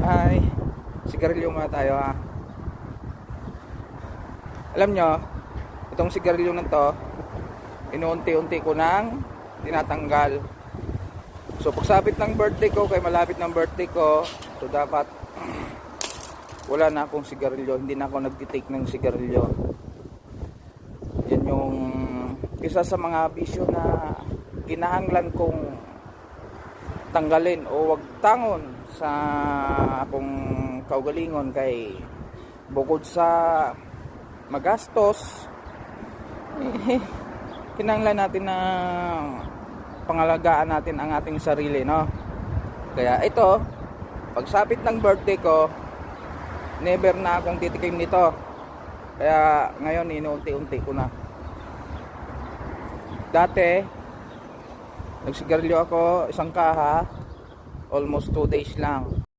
Ay, sigarilyo muna tayo ha. Alam nyo, itong sigarilyo na to, inuunti-unti ko nang tinatanggal. So pagsapit ng birthday ko, kay malapit ng birthday ko, so dapat wala na akong sigarilyo, hindi na ako nagtitake ng sigarilyo. Yan yung isa sa mga bisyo na kinahanglan kong tanggalin o wag tangon sa akong kaugalingon, kay bukod sa magastos, kinahanglan natin na pangalagaan natin ang ating sarili, no? Kaya ito, pagsapit ng birthday ko, never na akong titikim nito. Kaya ngayon inuunti-unti ko na. Dati nagsigarilyo ako isang kaha, almost 2 days lang.